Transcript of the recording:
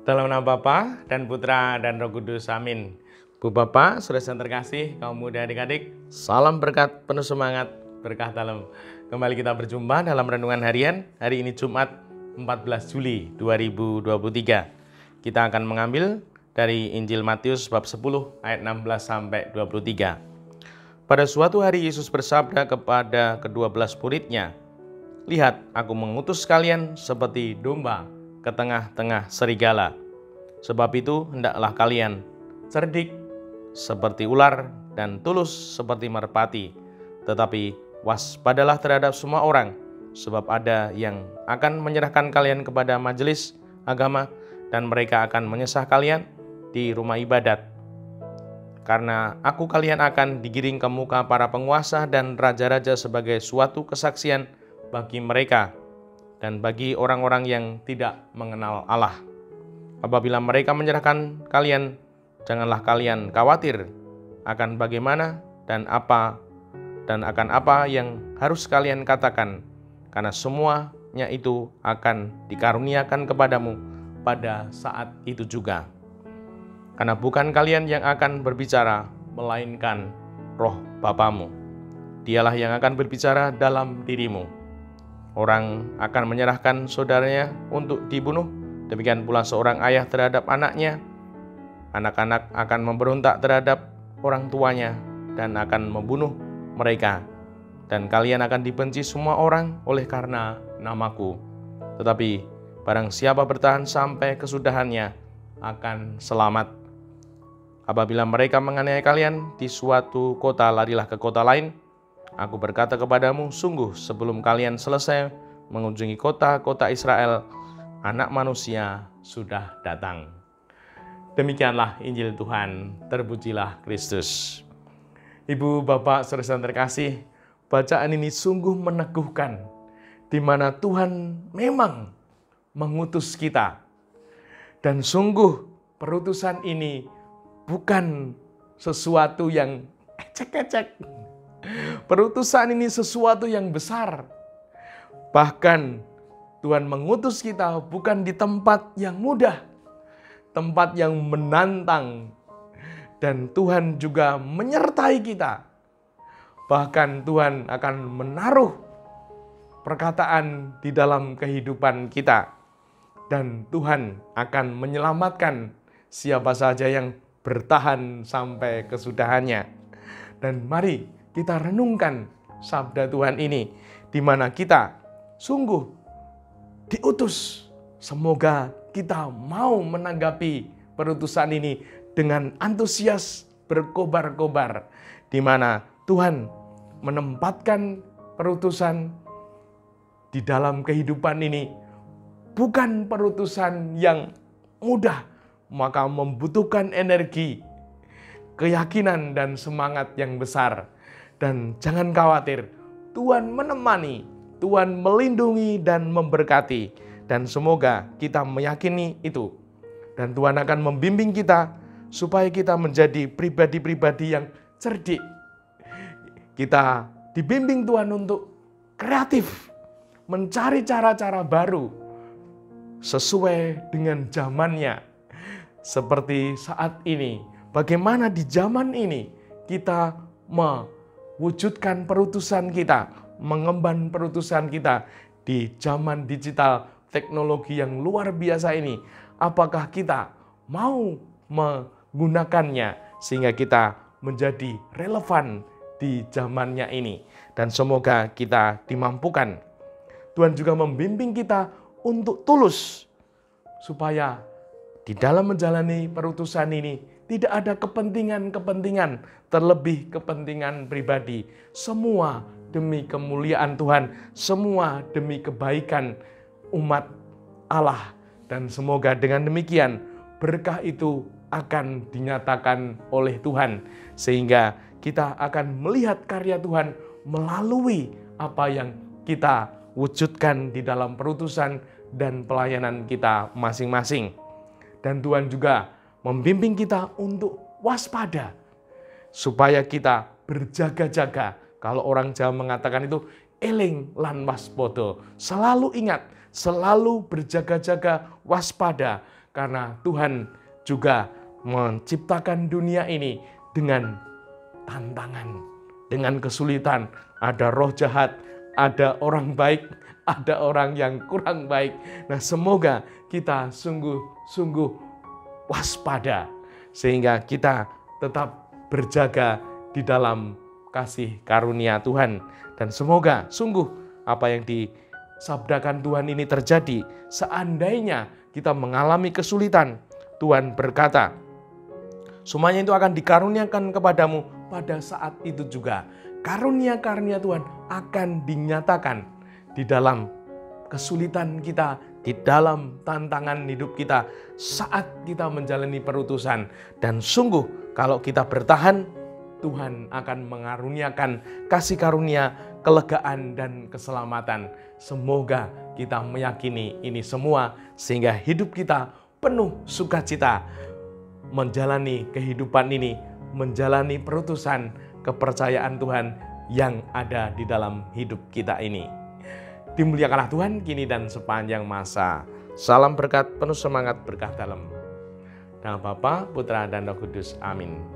Dalam nama Bapa dan Putra dan Roh Kudus, amin. Bu Bapak, saudara yang terkasih, kaum muda adik-adik, salam berkat, penuh semangat, berkah dalam. Kembali kita berjumpa dalam renungan harian, hari ini Jumat 14 Juli 2023. Kita akan mengambil dari Injil Matius bab 10 ayat 16 sampai 23. Pada suatu hari Yesus bersabda kepada ke-12 muridnya, "Lihat, aku mengutus kalian seperti domba ke tengah-tengah serigala. Sebab itu hendaklah kalian cerdik seperti ular dan tulus seperti merpati. Tetapi waspadalah terhadap semua orang, sebab ada yang akan menyerahkan kalian kepada majelis agama dan mereka akan menyesah kalian di rumah ibadat. Karena kalian akan digiring ke muka para penguasa dan raja-raja sebagai suatu kesaksian bagi mereka dan bagi orang-orang yang tidak mengenal Allah. Apabila mereka menyerahkan kalian, janganlah kalian khawatir akan bagaimana dan akan apa yang harus kalian katakan, karena semuanya itu akan dikaruniakan kepadamu pada saat itu juga. Karena bukan kalian yang akan berbicara, melainkan Roh Bapamu. Dialah yang akan berbicara dalam dirimu. Orang akan menyerahkan saudaranya untuk dibunuh, demikian pula seorang ayah terhadap anaknya. Anak-anak akan memberontak terhadap orang tuanya dan akan membunuh mereka. Dan kalian akan dibenci semua orang oleh karena namaku. Tetapi barang siapa bertahan sampai kesudahannya akan selamat. Apabila mereka menganiaya kalian di suatu kota, larilah ke kota lain. Aku berkata kepadamu, sungguh sebelum kalian selesai mengunjungi kota-kota Israel, Anak Manusia sudah datang." Demikianlah Injil Tuhan, terpujilah Kristus. Ibu, Bapak, saudara yang terkasih, bacaan ini sungguh meneguhkan, di mana Tuhan memang mengutus kita. Dan sungguh perutusan ini bukan sesuatu yang ecek-ecek. Perutusan ini sesuatu yang besar. Bahkan Tuhan mengutus kita bukan di tempat yang mudah, tempat yang menantang. Dan Tuhan juga menyertai kita. Bahkan Tuhan akan menaruh perkataan di dalam kehidupan kita. Dan Tuhan akan menyelamatkan siapa saja yang bertahan sampai kesudahannya. Dan mari kita renungkan sabda Tuhan ini, di mana kita sungguh diutus. Semoga kita mau menanggapi perutusan ini dengan antusias berkobar-kobar, di mana Tuhan menempatkan perutusan di dalam kehidupan ini bukan perutusan yang mudah, maka membutuhkan energi, keyakinan dan semangat yang besar. Dan jangan khawatir, Tuhan menemani, Tuhan melindungi dan memberkati. Dan semoga kita meyakini itu. Dan Tuhan akan membimbing kita supaya kita menjadi pribadi-pribadi yang cerdik. Kita dibimbing Tuhan untuk kreatif, mencari cara-cara baru sesuai dengan zamannya. Seperti saat ini, bagaimana di zaman ini kita wujudkan perutusan kita, mengemban perutusan kita di zaman digital teknologi yang luar biasa ini. Apakah kita mau menggunakannya sehingga kita menjadi relevan di zamannya ini? Dan semoga kita dimampukan. Tuhan juga membimbing kita untuk tulus, supaya di dalam menjalani perutusan ini tidak ada kepentingan-kepentingan, terlebih kepentingan pribadi. Semua demi kemuliaan Tuhan, semua demi kebaikan umat Allah. Dan semoga dengan demikian berkah itu akan dinyatakan oleh Tuhan, sehingga kita akan melihat karya Tuhan melalui apa yang kita wujudkan di dalam perutusan dan pelayanan kita masing-masing. Dan Tuhan juga membimbing kita untuk waspada, supaya kita berjaga-jaga. Kalau orang Jawa mengatakan itu eling lan waspada, selalu ingat, selalu berjaga-jaga, waspada. karena Tuhan juga menciptakan dunia ini dengan tantangan, dengan kesulitan. Ada roh jahat, ada orang baik, ada orang yang kurang baik. Nah, semoga kita sungguh-sungguh waspada sehingga kita tetap berjaga di dalam kasih karunia Tuhan. Dan semoga sungguh apa yang disabdakan Tuhan ini terjadi. Seandainya kita mengalami kesulitan, Tuhan berkata, semuanya itu akan dikaruniakan kepadamu pada saat itu juga. Karunia-karunia Tuhan akan dinyatakan di dalam kesulitan kita, di dalam tantangan hidup kita saat kita menjalani perutusan. Dan sungguh kalau kita bertahan, Tuhan akan mengaruniakan kasih karunia, kelegaan, dan keselamatan. Semoga kita meyakini ini semua sehingga hidup kita penuh sukacita menjalani kehidupan ini, menjalani perutusan kepercayaan Tuhan yang ada di dalam hidup kita ini. Dimuliakanlah Tuhan kini dan sepanjang masa. Salam berkat, penuh semangat, berkah dalam nama Bapa, Putra, dan Roh Kudus. Amin.